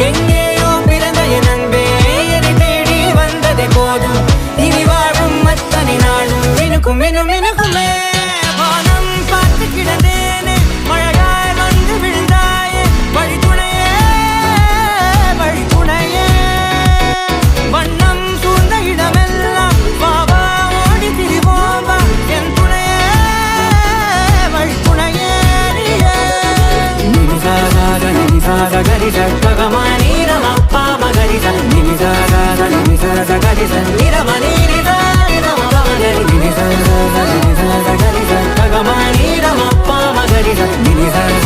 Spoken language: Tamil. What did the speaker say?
எங்கேயோ பிறந்த என் அன்பே என்னை தேடி வந்ததே போதும் இனி வாழும் அத்தனை நாளும் மினுக்கும் மினும் மினுக்குமே வானம் பார்த்து கிடந்தேனே மழையாய் வந்து விழுந்தாயே வழித்துணையே வழித்துணையே வண்ணம் சூழ்ந்த இடமெல்லாம் பாவா ஓடி திரிவோம் வா என் துணையே வழித்துணையே நினிசாக கரிச ககமானி ரமப்பா மகரிச நினிசாக கரிச நிரமணி நினிசாக கரிச ககமானி ரமப்பா மகரிச நினிசாக